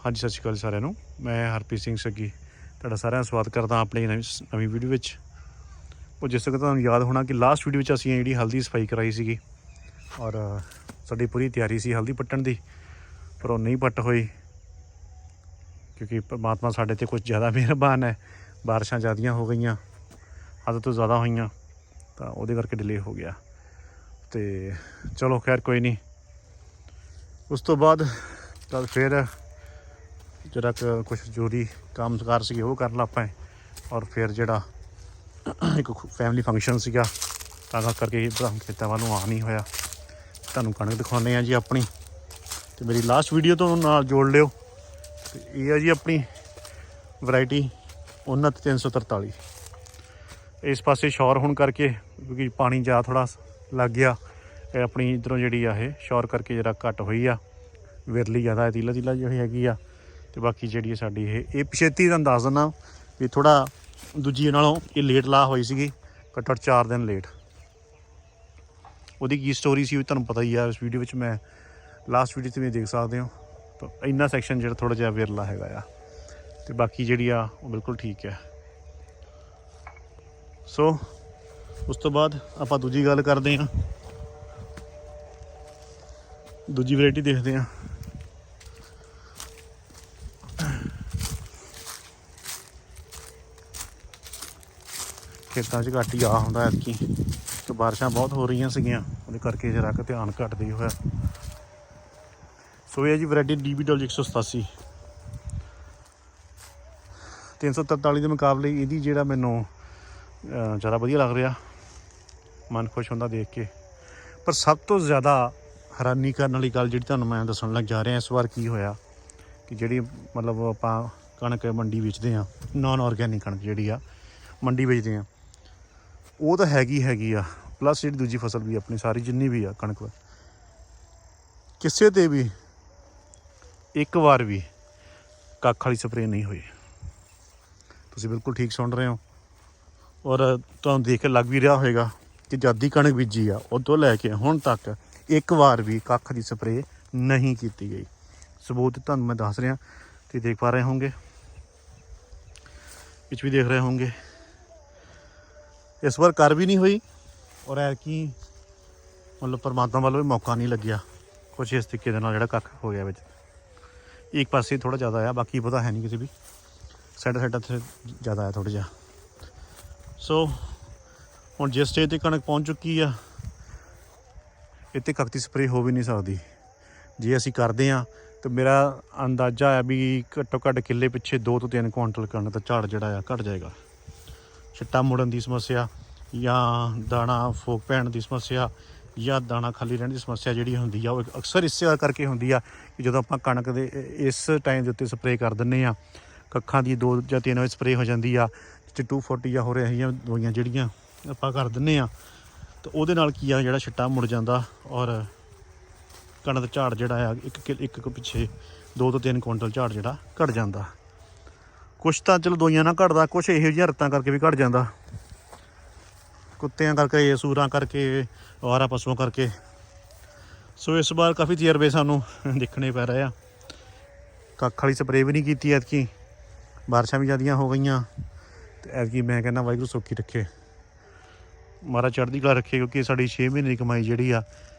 हाँ जी, सत श्री अकाल सारिਆਂ ਨੂੰ। मैं हरप्रीत सिंह सग्गी ਤੁਹਾਡਾ ਸਾਰਿਆਂ ਦਾ ਸਵਾਗਤ ਕਰਦਾ ਆਪਣੀ ਨਵੀਂ ਵੀਡੀਓ ਵਿੱਚ। ਉਹ ਜਿਸ ਤਰ੍ਹਾਂ ਤੁਹਾਨੂੰ ਯਾਦ ਹੋਣਾ ਕਿ ਲਾਸਟ ਵੀਡੀਓ ਵਿੱਚ ਅਸੀਂ ਜਿਹੜੀ ਹਲਦੀ ਸਫਾਈ ਕਰਾਈ ਸੀਗੀ ਔਰ ਸਾਡੀ ਪੂਰੀ ਤਿਆਰੀ ਸੀ ਹਲਦੀ ਪੱਟਣ ਦੀ, ਪਰ ਉਹ ਨਹੀਂ ਪੱਟ ਹੋਈ ਕਿਉਂਕਿ ਪਰਮਾਤਮਾ ਸਾਡੇ 'ਤੇ ਕੁਝ ਜ਼ਿਆਦਾ ਮਿਹਰਬਾਨ ਹੈ। ਬਾਰਿਸ਼ਾਂ ਜ਼ਿਆਦੀਆਂ ਹੋ ਗਈਆਂ, ਹੱਦ ਤੋਂ ਜ਼ਿਆਦਾ ਹੋਈਆਂ, ਤਾਂ ਉਹਦੇ ਕਰਕੇ ਡਿਲੇ ਹੋ ਗਿਆ। ਅਤੇ ਚਲੋ ਖੈਰ ਕੋਈ ਨਹੀਂ। ਉਸ ਤੋਂ ਬਾਅਦ ਕੱਲ ਫਿਰ ਜਿਹੜਾ ਕੁਛ ਜ਼ਰੂਰੀ ਕੰਮ ਕਾਰ ਸੀਗੇ ਉਹ ਕਰ ਲਾ ਆਪਾਂ, ਔਰ ਫਿਰ ਜਿਹੜਾ ਇੱਕ ਫੈਮਿਲੀ ਫੰਕਸ਼ਨ ਸੀਗਾ ਤਾਂ ਕਰਕੇ ਖੇਤਾਂ ਵੱਲ ਨੂੰ ਆ ਨਹੀਂ ਹੋਇਆ। ਤੁਹਾਨੂੰ ਕਣਕ ਦਿਖਾਉਂਦੇ ਹਾਂ ਜੀ ਆਪਣੀ, ਅਤੇ ਮੇਰੀ ਲਾਸਟ ਵੀਡੀਓ ਤੋਂ ਨਾਲ ਜੋੜ ਲਿਓ। ਅਤੇ ਇਹ ਹੈ ਜੀ ਆਪਣੀ ਵਰਾਇਟੀ ਉन्नत 343। ਇਸ ਪਾਸੇ ਸ਼ੌਰ ਹੋਣ ਕਰਕੇ ਕਿਉਂਕਿ ਪਾਣੀ ਜ਼ਿਆਦਾ ਥੋੜ੍ਹਾ ਲੱਗ ਗਿਆ, ਇਹ ਆਪਣੀ ਇੱਧਰੋਂ ਜਿਹੜੀ ਆ ਇਹ ਸ਼ੌਰ ਕਰਕੇ ਜਿਹੜਾ ਘੱਟ ਹੋਈ ਆ, ਵਿਰਲੀ ਜ਼ਿਆਦਾ ਤੀਲਾ ਜਿਹੜੀ ਹੈਗੀ ਆ। ਅਤੇ ਬਾਕੀ ਜਿਹੜੀ ਸਾਡੀ ਇਹ ਪਿਛੇਤੀ ਦਾ ਅੰਦਾਜ਼ ਦਿੰਦਾ ਵੀ ਥੋੜ੍ਹਾ ਦੂਜੀ ਨਾਲੋਂ ਇਹ ਲੇਟ ਲਾ ਹੋਈ ਸੀਗੀ, ਘੱਟੋ ਘੱਟ 4 ਦਿਨ ਲੇਟ। ਉਹਦੀ ਕੀ ਸਟੋਰੀ ਸੀ ਤੁਹਾਨੂੰ ਪਤਾ ਹੀ ਆ, ਇਸ ਵੀਡੀਓ ਵਿੱਚ ਮੈਂ ਲਾਸਟ ਵੀਡੀਓ 'ਤੇ ਵੀ ਦੇਖ ਸਕਦੇ ਹੋ। ਤਾਂ ਇੰਨਾ ਸੈਕਸ਼ਨ ਜਿਹੜਾ ਥੋੜ੍ਹਾ ਜਿਹਾ ਵਿਰਲਾ ਹੈਗਾ ਆ, ਅਤੇ ਬਾਕੀ ਜਿਹੜੀ ਆ ਉਹ ਬਿਲਕੁਲ ਠੀਕ ਹੈ। ਸੋ ਉਸ ਤੋਂ ਬਾਅਦ ਆਪਾਂ ਦੂਜੀ ਗੱਲ ਕਰਦੇ ਹਾਂ, ਦੂਜੀ ਵਰਾਇਟੀ ਦੇਖਦੇ ਹਾਂ। ਖੇਤਾਂ 'ਚ ਘੱਟ ਹੀ ਆ ਹੁੰਦਾ ਐਤਕੀ, ਅਤੇ ਬਾਰਿਸ਼ਾਂ ਬਹੁਤ ਹੋ ਰਹੀਆਂ ਸੀਗੀਆਂ, ਉਹਦੇ ਕਰਕੇ ਜਰਾ ਕੁ ਧਿਆਨ ਘੱਟਦਾ ਹੀ ਹੋਇਆ। ਸੋ ਇਹ ਜੀ ਵਰਾਇਟੀ DBW 187 343 ਦੇ ਮੁਕਾਬਲੇ ਇਹਦੀ ਜਿਹੜਾ ਮੈਨੂੰ ਜ਼ਿਆਦਾ ਵਧੀਆ ਲੱਗ ਰਿਹਾ, ਮਨ ਖੁਸ਼ ਹੁੰਦਾ ਦੇਖ ਕੇ। ਪਰ ਸਭ ਤੋਂ ਜ਼ਿਆਦਾ ਹੈਰਾਨੀ ਕਰਨ ਵਾਲੀ ਗੱਲ ਜਿਹੜੀ ਤੁਹਾਨੂੰ ਮੈਂ ਦੱਸਣ ਲੱਗ ਜਾ ਰਿਹਾ ਇਸ ਵਾਰ ਕੀ ਹੋਇਆ ਕਿ ਜਿਹੜੀ ਮਤਲਬ ਆਪਾਂ ਕਣਕ ਮੰਡੀ ਵੇਚਦੇ ਹਾਂ, ਨਾਨ ਔਰਗੈਨਿਕ ਕਣਕ ਜਿਹੜੀ ਆ ਮੰਡੀ ਵੇਚਦੇ ਹਾਂ, ਉਹ ਤਾਂ ਹੈਗੀ ਆ, ਪਲੱਸ ਜਿਹੜੀ ਦੂਜੀ ਫਸਲ ਵੀ ਆਪਣੀ ਸਾਰੀ ਜਿੰਨੀ ਵੀ ਆ ਕਣਕ, ਕਿਸੇ 'ਤੇ ਵੀ ਇੱਕ ਵਾਰ ਵੀ ਕੱਖ ਵਾਲੀ ਸਪਰੇਅ ਨਹੀਂ ਹੋਈ। ਤੁਸੀਂ ਬਿਲਕੁਲ ਠੀਕ ਸੁਣ ਰਹੇ ਹੋ, ਔਰ ਤੁਹਾਨੂੰ ਦੇਖ ਕੇ ਲੱਗ ਵੀ ਰਿਹਾ ਹੋਏਗਾ ਕਿ ਜਦ ਦੀ ਕਣਕ ਬੀਜੀ ਆ ਉਦੋਂ ਲੈ ਕੇ ਹੁਣ ਤੱਕ ਇੱਕ ਵਾਰ ਵੀ ਕੱਖ ਦੀ ਸਪਰੇਅ ਨਹੀਂ ਕੀਤੀ ਗਈ। ਸਬੂਤ ਤੁਹਾਨੂੰ ਮੈਂ ਦੱਸ ਰਿਹਾ, ਤੁਸੀਂ ਦੇਖ ਪਾ ਰਹੇ ਹੋਵੋਗੇ, ਵਿੱਚ ਵੀ ਦੇਖ ਰਹੇ ਹੋਵੋਗੇ। ਇਸ ਵਾਰ ਕਰ ਵੀ ਨਹੀਂ ਹੋਈ, ਔਰ ਐਤਕੀ ਮਤਲਬ ਪਰਮਾਤਮਾ ਵੱਲੋਂ ਵੀ ਮੌਕਾ ਨਹੀਂ ਲੱਗਿਆ ਕੁਛ ਇਸ ਤਰੀਕੇ ਦੇ ਨਾਲ ਜਿਹੜਾ ਕੱਖ ਹੋ ਗਿਆ ਵਿੱਚ। ਇੱਕ ਪਾਸੇ ਥੋੜ੍ਹਾ ਜ਼ਿਆਦਾ ਆ, ਬਾਕੀ ਪਤਾ ਹੈ ਨਹੀਂ ਕਿਸੇ ਵੀ ਸਾਈਡਾਂ 'ਤੇ ਜ਼ਿਆਦਾ ਆ ਥੋੜ੍ਹਾ ਜਿਹਾ। ਸੋ ਹੁਣ ਜਿਸ ਸਟੇਜ 'ਤੇ ਕਣਕ ਪਹੁੰਚ ਚੁੱਕੀ ਆ, ਇਹ 'ਤੇ ਕੱਖ ਦੀ ਸਪਰੇਅ ਹੋ ਵੀ ਨਹੀਂ ਸਕਦੀ। ਜੇ ਅਸੀਂ ਕਰਦੇ ਹਾਂ ਤਾਂ ਮੇਰਾ ਅੰਦਾਜ਼ਾ ਹੈ ਵੀ ਘੱਟੋ ਘੱਟ ਕਿੱਲੇ ਪਿੱਛੇ 2 ਤੋਂ 3 ਕੁਆਂਟਲ ਕਣਕ ਦਾ ਝਾੜ ਜਿਹੜਾ ਆ ਘੱਟ ਜਾਏਗਾ। ਛਿੱਟਾ ਮੁੜਨ ਦੀ ਸਮੱਸਿਆ, ਜਾਂ ਦਾਣਾ ਫੋਕ ਪੈਣ ਦੀ ਸਮੱਸਿਆ, ਜਾਂ ਦਾਣਾ ਖਾਲੀ ਰਹਿਣ ਦੀ ਸਮੱਸਿਆ ਜਿਹੜੀ ਹੁੰਦੀ ਆ, ਉਹ ਅਕਸਰ ਇਸੇ ਕਰਕੇ ਹੁੰਦੀ ਆ ਕਿ ਜਦੋਂ ਆਪਾਂ ਕਣਕ ਦੇ ਇਸ ਟਾਈਮ ਦੇ ਉੱਤੇ ਸਪਰੇਅ ਕਰ ਦਿੰਦੇ ਹਾਂ, ਕੱਖਾਂ ਦੀ 2 ਜਾਂ 3 ਵਜੇ ਸਪਰੇਅ ਹੋ ਜਾਂਦੀ ਆ, 240 ਜਾਂ ਹੋ ਰਹੀਆਂ ਦਵਾਈਆਂ ਜਿਹੜੀਆਂ ਆਪਾਂ ਕਰ ਦਿੰਦੇ ਹਾਂ, ਤਾਂ ਉਹਦੇ ਨਾਲ ਕੀ ਆ ਜਿਹੜਾ ਛਿੱਟਾ ਮੁੜ ਜਾਂਦਾ, ਔਰ ਕਣਕ ਦਾ ਝਾੜ ਜਿਹੜਾ ਆ ਇੱਕ ਪਿੱਛੇ 2 ਤੋਂ 3 ਕੁਆਂਟਲ ਝਾੜ ਜਿਹੜਾ ਘੱਟ ਜਾਂਦਾ। ਕੁਛ ਤਾਂ ਚਲੋ ਦਵਾਈਆਂ ਨਾਲ ਘੱਟਦਾ, ਕੁਛ ਇਹੋ ਜਿਹੀਆਂ ਰਤਾਂ ਕਰਕੇ ਵੀ ਘੱਟ ਜਾਂਦਾ, ਕੁੱਤਿਆਂ ਕਰਕੇ, ਸੂਰਾਂ ਕਰਕੇ, ਅਵਾਰਾ ਪਸ਼ੂਆਂ ਕਰਕੇ। ਸੋ ਇਸ ਵਾਰ ਕਾਫੀ ਤਜਰਬੇ ਸਾਨੂੰ ਦੇਖਣੇ ਪੈ ਰਹੇ ਆ। ਕੱਖ ਵਾਲੀ ਸਪਰੇਅ ਵੀ ਨਹੀਂ ਕੀਤੀ ਐਤਕੀ, ਬਾਰਿਸ਼ਾਂ ਵੀ ਜ਼ਿਆਦੀਆਂ ਹੋ ਗਈਆਂ, ਅਤੇ ਐਤਕੀ ਮੈਂ ਕਹਿੰਦਾ ਵਾਹਿਗੁਰੂ ਸੌਖੀ ਰੱਖੇ, ਮਹਾਰਾਜ ਚੜ੍ਹਦੀ ਕਲਾ ਰੱਖੇ, ਕਿਉਂਕਿ ਸਾਡੀ 6 ਮਹੀਨੇ ਦੀ ਕਮਾਈ ਜਿਹੜੀ ਆ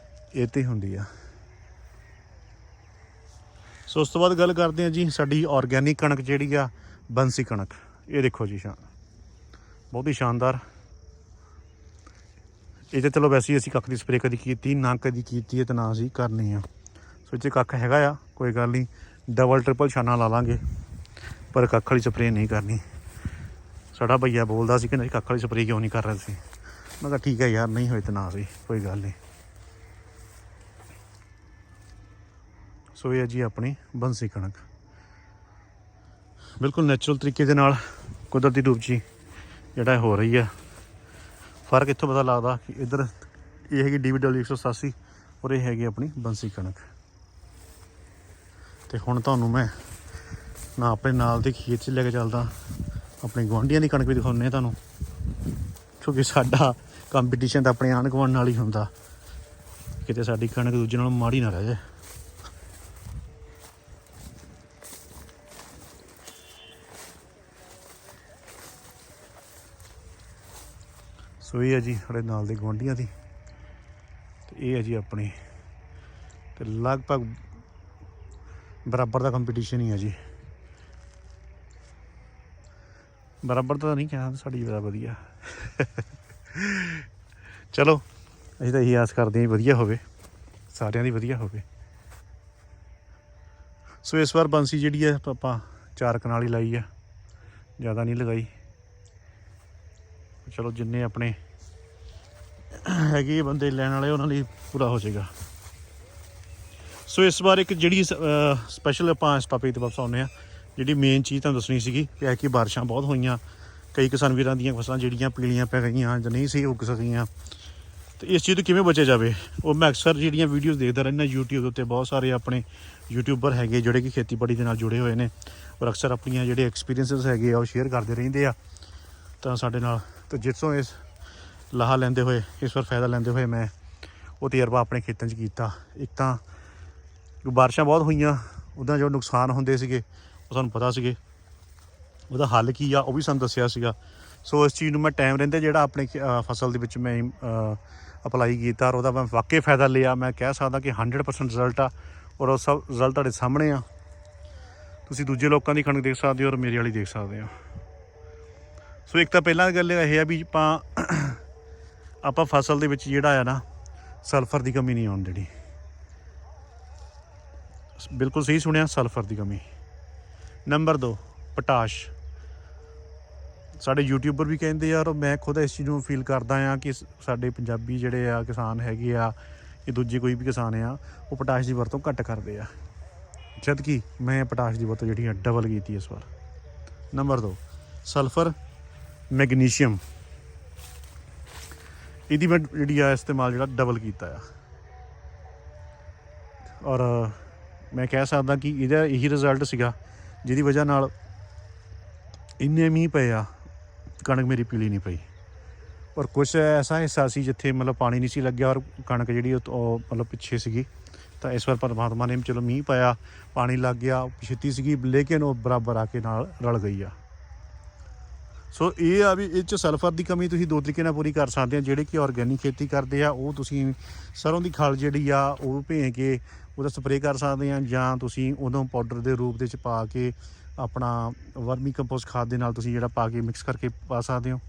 ਇਹ 'ਤੇ ਹੁੰਦੀ ਆ। ਸੋ ਉਸ ਤੋਂ ਬਾਅਦ ਗੱਲ ਕਰਦੇ ਹਾਂ ਜੀ ਸਾਡੀ ਔਰਗੈਨਿਕ ਕਣਕ ਜਿਹੜੀ ਆ, ਬੰਸੀ ਕਣਕ। ਇਹ ਦੇਖੋ ਜੀ, ਬਹੁਤ ਹੀ ਸ਼ਾਨਦਾਰ। ਇਹ ਤਾਂ ਚਲੋ ਵੈਸੇ ਹੀ ਅਸੀਂ ਕੱਖ ਦੀ ਸਪਰੇਅ ਕਦੀ ਕੀਤੀ ਨਾ, ਕਦੀ ਕੀਤੀ ਹੈ ਅਤੇ ਨਾ ਅਸੀਂ ਕਰਨੀ ਆ। ਸੋ ਇਹ 'ਚ ਕੱਖ ਹੈਗਾ ਆ, ਕੋਈ ਗੱਲ ਨਹੀਂ, ਡਬਲ ਟ੍ਰਿਪਲ ਛਾਨਾ ਲਾ ਲਾਂਗੇ, ਪਰ ਕੱਖ ਵਾਲੀ ਸਪਰੇਅ ਨਹੀਂ ਕਰਨੀ। ਸਾਡਾ ਭਈਆ ਬੋਲਦਾ ਸੀ ਕਿ ਨਹੀਂ ਕੱਖ ਵਾਲੀ ਸਪਰੇਅ ਕਿਉਂ ਨਹੀਂ ਕਰ ਰਹੇ ਸੀ। ਮੈਂ ਕਿਹਾ ਠੀਕ ਹੈ ਯਾਰ, ਨਹੀਂ ਹੋਏ ਤਾਂ ਨਾ ਸਹੀ, ਕੋਈ ਗੱਲ ਨਹੀਂ। ਸੋ ਇਹ ਹੈ ਜੀ ਆਪਣੀ ਬੰਸੀ ਕਣਕ, ਬਿਲਕੁਲ ਨੈਚੁਰਲ ਤਰੀਕੇ ਦੇ ਨਾਲ, ਕੁਦਰਤੀ ਰੂਪ 'ਚ ਜਿਹੜਾ ਹੋ ਰਹੀ ਆ। ਫਰਕ ਇੱਥੋਂ ਪਤਾ ਲੱਗਦਾ ਕਿ ਇੱਧਰ ਇਹ ਹੈਗੀ DBW 187 ਔਰ ਇਹ ਹੈਗੀ ਆਪਣੀ ਬੰਸੀ ਕਣਕ। ਅਤੇ ਹੁਣ ਤੁਹਾਨੂੰ ਮੈਂ ਨਾ ਆਪਣੇ ਨਾਲ ਦੇ ਖੇਤ 'ਚ ਲੈ ਕੇ ਚੱਲਦਾ, ਆਪਣੇ ਗੁਆਂਢੀਆਂ ਦੀ ਕਣਕ ਵੀ ਦਿਖਾਉਂਦੇ ਤੁਹਾਨੂੰ, ਕਿਉਂਕਿ ਸਾਡਾ ਕੰਪੀਟੀਸ਼ਨ ਤਾਂ ਆਪਣੇ ਆਂਢ ਗੁਆਂਢ ਨਾਲ ਹੀ ਹੁੰਦਾ, ਕਿਤੇ ਸਾਡੀ ਕਣਕ ਦੂਜੇ ਨਾਲੋਂ ਮਾੜੀ ਨਾ ਰਹਿ ਜਾਏ। ਸੋ ਇਹ ਹੈ ਜੀ ਸਾਡੇ ਨਾਲ ਦੇ ਗੁਆਂਢੀਆਂ ਦੀ, ਤੇ ਇਹ ਹੈ ਜੀ ਆਪਣੀ, ਤੇ ਲਗਭਗ ਬਰਾਬਰ ਦਾ ਕੰਪੀਟੀਸ਼ਨ ਹੀ ਹੈ ਜੀ। ਬਰਾਬਰ ਤਾਂ ਨਹੀਂ ਕਿਹਾ, ਸਾਡੀ ਜ਼ਿਆਦਾ ਵਧੀਆ। ਚਲੋ ਅਸੀਂ ਤਾਂ ਇਹੀ ਆਸ ਕਰਦੇ ਹਾਂ ਵਧੀਆ ਹੋਵੇ, ਸਾਰਿਆਂ ਦੀ ਵਧੀਆ ਹੋਵੇ। ਸੋ ਇਸ ਵਾਰ ਬੰਸੀ ਜਿਹੜੀ ਹੈ ਆਪਾਂ 4 ਕਨਾਲ ਹੀ ਲਾਈ ਆ, ਜ਼ਿਆਦਾ ਨਹੀਂ ਲਗਾਈ। ਚਲੋ ਜਿੰਨੇ ਆਪਣੇ ਹੈਗੇ ਬੰਦੇ ਲੈਣ ਵਾਲੇ ਉਹਨਾਂ ਲਈ ਪੂਰਾ ਹੋ ਜਾਏਗਾ। ਸੋ ਇਸ ਵਾਰ ਇੱਕ ਜਿਹੜੀ ਸਪੈਸ਼ਲ ਆਪਾਂ ਇਸ ਟੋਪਿਕ 'ਤੇ ਵਾਪਸ ਆਉਂਦੇ ਹਾਂ, ਜਿਹੜੀ ਮੇਨ ਚੀਜ਼ ਤੁਹਾਨੂੰ ਦੱਸਣੀ ਸੀਗੀ ਕਿ ਕਿ ਬਾਰਿਸ਼ਾਂ ਬਹੁਤ ਹੋਈਆਂ, ਕਈ ਕਿਸਾਨ ਵੀਰਾਂ ਦੀਆਂ ਫਸਲਾਂ ਜਿਹੜੀਆਂ ਪੀਲੀਆਂ ਪੈ ਗਈਆਂ ਜਾਂ ਨਹੀਂ ਸੀ ਉੱਗ ਸਕੀਆਂ, ਤੇ ਇਸ ਚੀਜ਼ ਤੋਂ ਕਿਵੇਂ ਬਚਿਆ ਜਾਵੇ। ਉਹ ਮੈਂ ਅਕਸਰ ਜਿਹੜੀਆਂ ਵੀਡੀਓਜ਼ ਦੇਖਦਾ ਰਹਿੰਦਾ YouTube ਦੇ ਉੱਤੇ, ਬਹੁਤ ਸਾਰੇ ਆਪਣੇ ਯੂਟਿਊਬਰ ਹੈਗੇ ਜਿਹੜੇ ਕਿ ਖੇਤੀਬਾੜੀ ਦੇ ਨਾਲ ਜੁੜੇ ਹੋਏ ਨੇ, ਔਰ ਅਕਸਰ ਆਪਣੀਆਂ ਜਿਹੜੇ ਐਕਸਪੀਰੀਅੰਸਿਸ ਹੈਗੇ ਆ ਉਹ ਸ਼ੇਅਰ ਕਰਦੇ ਰਹਿੰਦੇ ਆ ਤਾਂ ਸਾਡੇ ਨਾਲ। ਤਾਂ ਜਿੱਥੋਂ ਇਸ ਲਾਹਾ ਲੈਂਦੇ ਹੋਏ, ਇਸ ਵਾਰ ਫਾਇਦਾ ਲੈਂਦੇ ਹੋਏ ਮੈਂ ਉਹ ਤਜਰਬਾ ਆਪਣੇ ਖੇਤਾਂ 'ਚ ਕੀਤਾ। ਇੱਕ ਤਾਂ ਬਾਰਿਸ਼ਾਂ ਬਹੁਤ ਹੋਈਆਂ, ਉਹਦਾ ਜੋ ਨੁਕਸਾਨ ਹੁੰਦੇ ਸੀਗੇ ਉਹ ਸਾਨੂੰ ਪਤਾ ਸੀਗੇ, ਉਹਦਾ ਹੱਲ ਕੀ ਆ ਉਹ ਵੀ ਸਾਨੂੰ ਦੱਸਿਆ ਸੀਗਾ। ਸੋ ਇਸ ਚੀਜ਼ ਨੂੰ ਮੈਂ ਟਾਈਮ ਰਹਿੰਦੇ ਜਿਹੜਾ ਆਪਣੇ ਫਸਲ ਦੇ ਵਿੱਚ ਮੈਂ ਅਪਲਾਈ ਕੀਤਾ, ਔਰ ਉਹਦਾ ਮੈਂ ਵਾਕਈ ਫਾਇਦਾ ਲਿਆ। ਮੈਂ ਕਹਿ ਸਕਦਾ ਕਿ 100% ਰਿਜ਼ਲਟ ਆ, ਔਰ ਉਹ ਸਭ ਰਿਜ਼ਲਟ ਤੁਹਾਡੇ ਸਾਹਮਣੇ ਆ। ਤੁਸੀਂ ਦੂਜੇ ਲੋਕਾਂ ਦੀ ਕਣਕ ਦੇਖ ਸਕਦੇ ਹੋ ਔਰ ਮੇਰੇ ਵਾਲੀ ਦੇਖ ਸਕਦੇ ਹੋ। ਸੋ ਇੱਕ ਤਾਂ ਪਹਿਲਾਂ ਗੱਲ ਇਹ ਆ ਵੀ ਆਪਾਂ ਫਸਲ ਦੇ ਵਿੱਚ ਜਿਹੜਾ ਆ ਨਾ ਸਲਫਰ ਦੀ ਕਮੀ ਨਹੀਂ ਆਉਣ ਦੇਣੀ। ਬਿਲਕੁਲ ਸਹੀ ਸੁਣਿਆ, ਸਲਫਰ ਦੀ ਕਮੀ। Number 2 potash. ਸਾਡੇ ਯੂਟਿਊਬਰ ਵੀ ਕਹਿੰਦੇ ਆ, ਔਰ ਮੈਂ ਖੁਦ ਇਸ ਚੀਜ਼ ਨੂੰ ਫੀਲ ਕਰਦਾ ਹਾਂ ਕਿ ਸਾਡੇ ਪੰਜਾਬੀ ਜਿਹੜੇ ਆ ਕਿਸਾਨ ਹੈਗੇ ਆ, ਇਹ ਦੂਜੇ ਕੋਈ ਵੀ ਕਿਸਾਨ ਆ, ਉਹ ਪੋਟਾਸ਼ ਦੀ ਵਰਤੋਂ ਘੱਟ ਕਰਦੇ ਆ, ਜਦ ਕਿ ਮੈਂ ਪੋਟਾਸ਼ ਦੀ ਵਰਤੋਂ ਜਿਹੜੀ ਆ ਡਬਲ ਕੀਤੀ ਇਸ ਵਾਰ। ਨੰਬਰ 2 ਸਲਫਰ ਮੈਗਨੀਸ਼ੀਅਮ, ਇਹਦੀ ਮੈਂ ਜਿਹੜੀ ਆ ਇਸਤੇਮਾਲ ਜਿਹੜਾ ਡਬਲ ਕੀਤਾ ਆ, ਔਰ ਮੈਂ ਕਹਿ ਸਕਦਾ ਕਿ ਇਹਦਾ ਇਹੀ ਰਿਜ਼ਲਟ ਸੀਗਾ ਜਿਹਦੀ ਵਜ੍ਹਾ ਨਾਲ ਇੰਨੇ ਮੀਂਹ ਪਏ ਆ, ਕਣਕ ਮੇਰੀ ਪੀਲੀ ਨਹੀਂ ਪਈ। ਔਰ ਕੁਛ ਐਸਾ ਹਿੱਸਾ ਸੀ ਜਿੱਥੇ ਮਤਲਬ ਪਾਣੀ ਨਹੀਂ ਸੀ ਲੱਗਿਆ, ਔਰ ਕਣਕ ਜਿਹੜੀ ਉਹ ਮਤਲਬ ਪਿੱਛੇ ਸੀਗੀ। ਤਾਂ ਇਸ ਵਾਰ ਪਰਮਾਤਮਾ ਨੇ ਚਲੋ ਮੀਂਹ ਪਾਇਆ, ਪਾਣੀ ਲੱਗ ਗਿਆ, ਛੇਤੀ ਸੀਗੀ ਲੇਕਿਨ ਉਹ ਬਰਾਬਰ ਆ ਕੇ ਨਾਲ ਰਲ ਗਈ ਆ। ਸੋ ਇਹ ਆ ਵੀ ਇਹ 'ਚ ਸਲਫਰ ਦੀ ਕਮੀ ਤੁਸੀਂ 2 ਤਰੀਕੇ ਨਾਲ ਪੂਰੀ ਕਰ ਸਕਦੇ ਆ। ਜਿਹੜੇ ਕਿ ਔਰਗੈਨਿਕ ਖੇਤੀ ਕਰਦੇ ਆ ਉਹ ਤੁਸੀਂ ਸਰੋਂ ਦੀ ਖਲ ਜਿਹੜੀ ਆ ਉਹ ਭੇਂ ਕੇ ਉਹਦਾ ਸਪਰੇਅ ਕਰ ਸਕਦੇ ਆ, ਜਾਂ ਤੁਸੀਂ ਉਦੋਂ ਪਾਊਡਰ ਦੇ ਰੂਪ ਦੇ ਵਿੱਚ ਪਾ ਕੇ ਆਪਣਾ ਵਰਮੀ ਕੰਪੋਸਟ ਖਾਦ ਦੇ ਨਾਲ ਤੁਸੀਂ ਜਿਹੜਾ ਪਾ ਕੇ ਮਿਕਸ ਕਰਕੇ ਪਾ ਸਕਦੇ ਹੋ।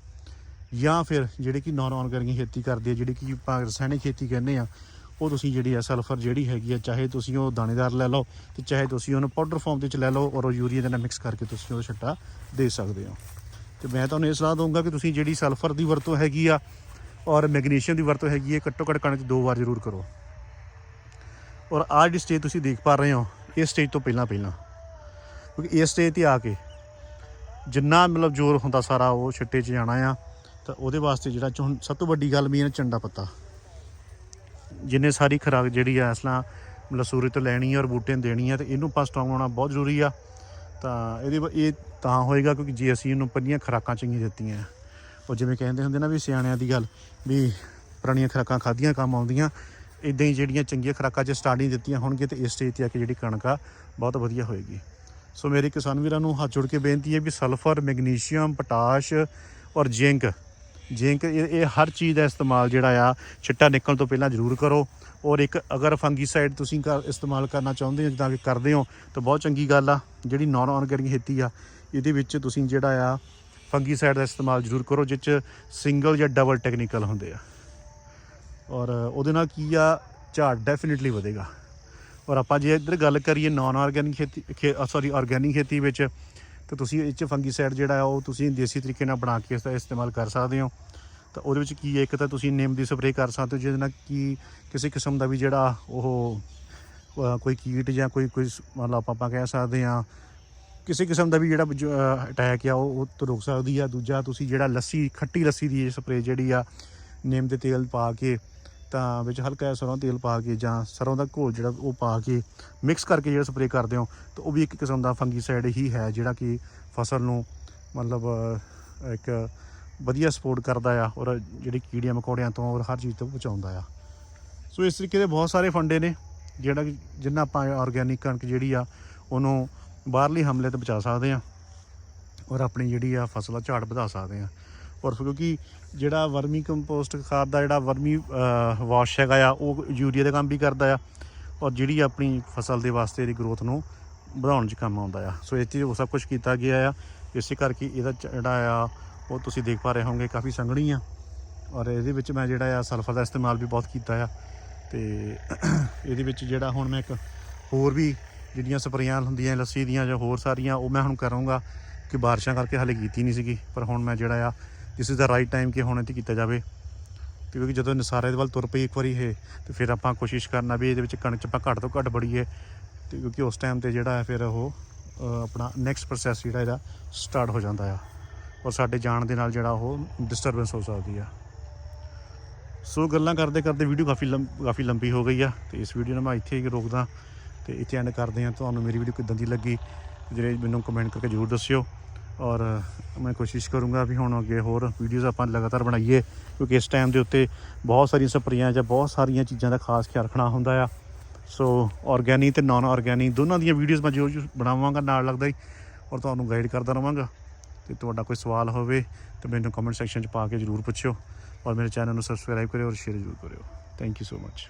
ਜਾਂ ਫਿਰ ਜਿਹੜੇ ਕਿ ਨਾਨ ਔਰਗੈਨਿਕ ਖੇਤੀ ਕਰਦੇ ਆ, ਜਿਹੜੀ ਕਿ ਆਪਾਂ ਰਸਾਇਣਿਕ ਖੇਤੀ ਕਹਿੰਦੇ ਆ, ਉਹ ਤੁਸੀਂ ਜਿਹੜੀ ਆ ਸਲਫਰ ਜਿਹੜੀ ਹੈਗੀ ਆ, ਚਾਹੇ ਤੁਸੀਂ ਉਹ ਦਾਣੇਦਾਰ ਲੈ ਲਓ ਤੇ ਚਾਹੇ ਤੁਸੀਂ ਉਹਨੂੰ ਪਾਊਡਰ ਫਾਰਮ ਦੇ ਵਿੱਚ ਲੈ ਲਓ, ਔਰ ਉਹ ਯੂਰੀਆ ਦੇ ਨਾਲ ਮਿਕਸ ਕਰਕੇ ਤੁਸੀਂ ਉਹਦਾ ਛੱਟਾ ਦੇ ਸਕਦੇ ਹੋ। ਤੇ ਮੈਂ ਤੁਹਾਨੂੰ ਇਹ ਸਲਾਹ ਦਊਂਗਾ ਕਿ ਤੁਸੀਂ ਜਿਹੜੀ ਸਲਫਰ ਦੀ ਵਰਤੋਂ ਹੈਗੀ ਆ ਔਰ ਮੈਗਨੀਸ਼ੀਅਮ ਦੀ ਵਰਤੋਂ ਹੈਗੀ ਹੈ, ਘੱਟੋ ਘੱਟ ਕਣਕ 'ਚ 2 ਵਾਰ ਜ਼ਰੂਰ ਕਰੋ। ਔਰ ਆਹ ਜਿਹੜੀ ਸਟੇਜ ਤੁਸੀਂ ਦੇਖ ਪਾ ਰਹੇ ਹੋ, ਇਸ ਸਟੇਜ ਤੋਂ ਪਹਿਲਾਂ ਕਿਉਂਕਿ ਇਸ ਸਟੇਜ 'ਤੇ ਆ ਕੇ ਜਿੰਨਾ ਮਤਲਬ ਜ਼ੋਰ ਹੁੰਦਾ ਸਾਰਾ ਉਹ ਛਿੱਟੇ 'ਚ ਜਾਣਾ ਆ। ਤਾਂ ਉਹਦੇ ਵਾਸਤੇ ਜਿਹੜਾ ਹੁਣ ਸਭ ਤੋਂ ਵੱਡੀ ਗੱਲ ਮੇਨ ਝੰਡਾ ਪੱਤਾ, ਜਿੰਨੇ ਸਾਰੀ ਖੁਰਾਕ ਜਿਹੜੀ ਆ ਅਸਲਾਂ ਮਤਲਬ ਸੂਰਜ ਤੋਂ ਲੈਣੀ ਆ ਔਰ ਬੂਟੇ ਨੂੰ ਦੇਣੀ ਆ, ਅਤੇ ਇਹਨੂੰ ਆਪਾਂ ਸਟਰੋਂਗ ਹੋਣਾ ਬਹੁਤ ਜ਼ਰੂਰੀ ਆ। ਤਾਂ ਇਹ ਤਾਂ ਹੋਏਗਾ ਕਿਉਂਕਿ ਜੇ ਅਸੀਂ ਇਹਨੂੰ ਪਹਿਲੀਆਂ ਖੁਰਾਕਾਂ ਚੰਗੀਆਂ ਦਿੱਤੀਆਂ, ਉਹ ਜਿਵੇਂ ਕਹਿੰਦੇ ਹੁੰਦੇ ਨਾ ਵੀ ਸਿਆਣਿਆਂ ਦੀ ਗੱਲ ਵੀ ਪੁਰਾਣੀਆਂ ਖੁਰਾਕਾਂ ਖਾਧੀਆਂ ਕੰਮ ਆਉਂਦੀਆਂ, ਇੱਦਾਂ ਹੀ ਜਿਹੜੀਆਂ ਚੰਗੀਆਂ ਖੁਰਾਕਾਂ 'ਚ ਸਟਾਰਟਿੰਗ ਦਿੱਤੀਆਂ ਹੋਣਗੀਆਂ ਤੇ ਇਸ ਸਟੇਜ 'ਤੇ ਆ ਕੇ ਜਿਹੜੀ ਕਣਕ ਆ ਬਹੁਤ ਵਧੀਆ ਹੋਏਗੀ। ਸੋ ਮੇਰੇ ਕਿਸਾਨ ਵੀਰਾਂ ਨੂੰ ਹੱਥ ਜੋੜ ਕੇ ਬੇਨਤੀ ਹੈ ਵੀ ਸਲਫਰ, ਮੈਗਨੀਸ਼ੀਅਮ, ਪੋਟਾਸ਼ ਔਰ ਜ਼ਿੰਕ ਇਹ ਹਰ ਚੀਜ਼ ਦਾ ਇਸਤੇਮਾਲ ਜਿਹੜਾ ਆ ਛਿੱਟਾ ਨਿਕਲਣ ਤੋਂ ਪਹਿਲਾਂ ਜ਼ਰੂਰ ਕਰੋ। ਔਰ ਇੱਕ ਅਗਰ ਫੰਗੀਸਾਈਡ ਤੁਸੀਂ ਇਸਤੇਮਾਲ ਕਰਨਾ ਚਾਹੁੰਦੇ ਹੋ ਜਿੱਦਾਂ ਕਿ ਕਰਦੇ ਹੋ ਤਾਂ ਬਹੁਤ ਚੰਗੀ ਗੱਲ ਆ। ਜਿਹੜੀ ਨਾਨ ਔਰਗੈਨਿਕ ਖੇਤੀ ਆ ਇਹਦੇ ਵਿੱਚ ਤੁਸੀਂ ਜਿਹੜਾ ਆ ਫੰਗੀਸਾਈਡ ਦਾ ਇਸਤੇਮਾਲ ਜ਼ਰੂਰ ਕਰੋ, ਜਿਸ 'ਚ ਸਿੰਗਲ ਜਾਂ ਡਬਲ ਟੈਕਨੀਕਲ ਹੁੰਦੇ ਆ, ਔਰ ਉਹਦੇ ਨਾਲ ਕੀ ਆ ਝਾੜ ਡੈਫੀਨੇਟਲੀ ਵਧੇਗਾ। ਔਰ ਆਪਾਂ ਜੇ ਇੱਧਰ ਗੱਲ ਕਰੀਏ ਨਾਨ ਔਰਗੈਨਿਕ ਔਰਗੈਨਿਕ ਖੇਤੀ ਵਿੱਚ, ਤਾਂ ਤੁਸੀਂ ਇਹ 'ਚ ਫੰਗੀਸਾਈਡ ਜਿਹੜਾ ਆ ਉਹ ਤੁਸੀਂ ਦੇਸੀ ਤਰੀਕੇ ਨਾਲ ਬਣਾ ਕੇ ਇਸਦਾ ਇਸਤੇਮਾਲ ਕਰ ਸਕਦੇ ਹੋ। ਤਾਂ ਉਹਦੇ ਵਿੱਚ ਕੀ ਹੈ, ਇੱਕ ਤਾਂ ਤੁਸੀਂ ਨਿੰਮ ਦੀ ਸਪਰੇਅ ਕਰ ਸਕਦੇ ਹੋ ਜਿਹਦੇ ਨਾਲ ਕਿ ਕਿਸੇ ਕਿਸਮ ਦਾ ਵੀ ਜਿਹੜਾ ਉਹ ਕੋਈ ਕੀਟ ਜਾਂ ਕੋਈ ਮਤਲਬ ਆਪਾਂ ਕਹਿ ਸਕਦੇ ਹਾਂ ਕਿਸੇ ਕਿਸਮ ਦਾ ਵੀ ਜਿਹੜਾ ਅਟੈਕ ਆ ਉਹ ਤੋਂ ਰੋਕ ਸਕਦੀ ਆ। ਦੂਜਾ ਤੁਸੀਂ ਜਿਹੜਾ ਖੱਟੀ ਲੱਸੀ ਦੀ ਸਪਰੇਅ ਜਿਹੜੀ ਆ ਨਿੰਮ ਦੇ ਤੇਲ ਪਾ ਕੇ, ਤਾਂ ਵਿੱਚ ਹਲਕਾ ਜਿਹਾ ਸਰੋਂ ਤੇਲ ਪਾ ਕੇ ਜਾਂ ਸਰੋਂ ਦਾ ਘੋਲ ਜਿਹੜਾ ਉਹ ਪਾ ਕੇ ਮਿਕਸ ਕਰਕੇ ਜਿਹੜਾ ਸਪਰੇਅ ਕਰਦੇ ਹੋ, ਤਾਂ ਉਹ ਵੀ ਇੱਕ ਕਿਸਮ ਦਾ ਫੰਗੀਸਾਈਡ ਹੀ ਹੈ ਜਿਹੜਾ ਕਿ ਫਸਲ ਨੂੰ ਮਤਲਬ ਇੱਕ ਵਧੀਆ ਸਪੋਰਟ ਕਰਦਾ ਆ ਔਰ ਜਿਹੜੀ ਕੀੜੀਆਂ ਮਕੌੜਿਆਂ ਤੋਂ ਔਰ ਹਰ ਚੀਜ਼ ਤੋਂ ਬਚਾਉਂਦਾ ਆ। ਸੋ ਇਸ ਤਰੀਕੇ ਦੇ ਬਹੁਤ ਸਾਰੇ ਫੰਡੇ ਨੇ ਜਿੰਨਾ ਆਪਾਂ ਔਰਗੈਨਿਕ ਕਣਕ ਜਿਹੜੀ ਆ ਉਹਨੂੰ ਬਾਹਰਲੀ ਹਮਲੇ ਤੋਂ ਬਚਾ ਸਕਦੇ ਹਾਂ ਔਰ ਆਪਣੀ ਜਿਹੜੀ ਆ ਫਸਲ ਦਾ ਝਾੜ ਵਧਾ ਸਕਦੇ ਹਾਂ। ਔਰ ਕਿਉਂਕਿ ਜਿਹੜਾ ਵਰਮੀ ਕੰਪੋਸਟ ਖਾਦ ਦਾ ਜਿਹੜਾ ਵਰਮੀ ਵਾਸ਼ ਹੈਗਾ ਆ ਉਹ ਯੂਰੀਆ ਦਾ ਕੰਮ ਵੀ ਕਰਦਾ ਆ ਔਰ ਜਿਹੜੀ ਆਪਣੀ ਫਸਲ ਦੇ ਵਾਸਤੇ ਇਹਦੀ ਗਰੋਥ ਨੂੰ ਵਧਾਉਣ 'ਚ ਕੰਮ ਆਉਂਦਾ ਆ। ਸੋ ਇਹ 'ਚ ਉਹ ਸਭ ਕੁਝ ਕੀਤਾ ਗਿਆ ਆ। ਇਸੇ ਕਰਕੇ ਇਹਦਾ ਜਿਹੜਾ ਆ ਉਹ ਤੁਸੀਂ ਦੇਖ ਪਾ ਰਹੇ ਹੋਵੋਗੇ ਕਾਫੀ ਸੰਘਣੀ ਆ ਔਰ ਇਹਦੇ ਵਿੱਚ ਮੈਂ ਜਿਹੜਾ ਆ ਸਲਫਰ ਦਾ ਇਸਤੇਮਾਲ ਵੀ ਬਹੁਤ ਕੀਤਾ ਆ। ਅਤੇ ਇਹਦੇ ਵਿੱਚ ਜਿਹੜਾ ਹੁਣ ਮੈਂ ਇੱਕ ਹੋਰ ਵੀ ਜਿਹੜੀਆਂ ਸਪਰੇਆਂ ਹੁੰਦੀਆਂ ਲੱਸੀ ਦੀਆਂ ਜਾਂ ਹੋਰ ਸਾਰੀਆਂ ਉਹ ਮੈਂ ਹੁਣ ਕਰਾਂਗਾ ਕਿ ਬਾਰਿਸ਼ਾਂ ਕਰਕੇ ਹਾਲੇ ਕੀਤੀ ਨਹੀਂ ਸੀਗੀ, ਪਰ ਹੁਣ ਮੈਂ ਜਿਹੜਾ ਆ this is the right time ਕਿ ਹੁਣ ਇਹ 'ਤੇ ਕੀਤਾ ਜਾਵੇ। ਕਿਉਂਕਿ ਜਦੋਂ ਨਸਾਰੇ ਦੇ ਵੱਲ ਤੁਰ ਪਈ ਇੱਕ ਵਾਰੀ ਇਹ ਅਤੇ ਫਿਰ ਆਪਾਂ ਕੋਸ਼ਿਸ਼ ਕਰਨਾ ਵੀ ਇਹਦੇ ਵਿੱਚ ਕਣਕ 'ਚ ਆਪਾਂ ਘੱਟ ਤੋਂ ਘੱਟ ਬੜੀਏ ਅਤੇ ਕਿਉਂਕਿ ਉਸ ਟਾਈਮ 'ਤੇ ਜਿਹੜਾ ਹੈ ਫਿਰ ਉਹ ਆਪਣਾ ਨੈਕਸਟ ਪ੍ਰੋਸੈਸ ਜਿਹੜਾ ਇਹਦਾ ਸਟਾਰਟ ਹੋ ਜਾਂਦਾ ਆ ਔਰ ਸਾਡੇ ਜਾਣ ਦੇ ਨਾਲ ਜਿਹੜਾ ਉਹ ਡਿਸਟਰਬੈਂਸ ਹੋ ਸਕਦੀ ਆ। ਸੋ ਗੱਲਾਂ ਕਰਦੇ ਕਰਦੇ ਵੀਡੀਓ ਕਾਫੀ ਲੰਬੀ ਹੋ ਗਈ ਆ ਅਤੇ ਇਸ ਵੀਡੀਓ ਨੂੰ ਮੈਂ ਇੱਥੇ ਹੀ ਰੋਕਦਾ ਅਤੇ ਇੱਥੇ ਐਂਡ ਕਰਦੇ ਹਾਂ। ਤੁਹਾਨੂੰ ਮੇਰੀ ਵੀਡੀਓ ਕਿੱਦਾਂ ਦੀ ਲੱਗੀ ਜਿਹੜੇ ਮੈਨੂੰ ਕਮੈਂਟ ਕਰਕੇ ਜ਼ਰੂਰ ਦੱਸਿਓ ਔਰ ਮੈਂ ਕੋਸ਼ਿਸ਼ ਕਰੂੰਗਾ ਵੀ ਹੁਣ ਅੱਗੇ ਹੋਰ ਵੀਡੀਓਜ਼ ਆਪਾਂ ਲਗਾਤਾਰ ਬਣਾਈਏ ਕਿਉਂਕਿ ਇਸ ਟਾਈਮ ਦੇ ਉੱਤੇ ਬਹੁਤ ਸਾਰੀਆਂ ਸਪਰੇਆਂ ਜਾਂ ਬਹੁਤ ਸਾਰੀਆਂ ਚੀਜ਼ਾਂ ਦਾ ਖਾਸ ਖਿਆਲ ਰੱਖਣਾ ਹੁੰਦਾ ਆ। ਸੋ ਔਰਗੈਨਿਕ ਅਤੇ ਨਾਨ ਔਰਗੈਨਿਕ ਦੋਨਾਂ ਦੀਆਂ ਵੀਡੀਓਜ਼ ਮੈਂ ਜੋ ਬਣਾਵਾਂਗਾ ਨਾਲ ਲੱਗਦਾ ਹੀ ਔਰ ਤੁਹਾਨੂੰ ਗਾਈਡ ਕਰਦਾ ਰਹਾਂਗਾ। ਅਤੇ ਤੁਹਾਡਾ ਕੋਈ ਸਵਾਲ ਹੋਵੇ ਤਾਂ ਮੈਨੂੰ ਕਮੈਂਟ ਸੈਕਸ਼ਨ 'ਚ ਪਾ ਕੇ ਜ਼ਰੂਰ ਪੁੱਛਿਓ ਔਰ ਮੇਰੇ ਚੈਨਲ ਨੂੰ ਸਬਸਕ੍ਰਾਈਬ ਕਰਿਓ ਔਰ ਸ਼ੇਅਰ ਜ਼ਰੂਰ ਕਰਿਓ। Thank you so much.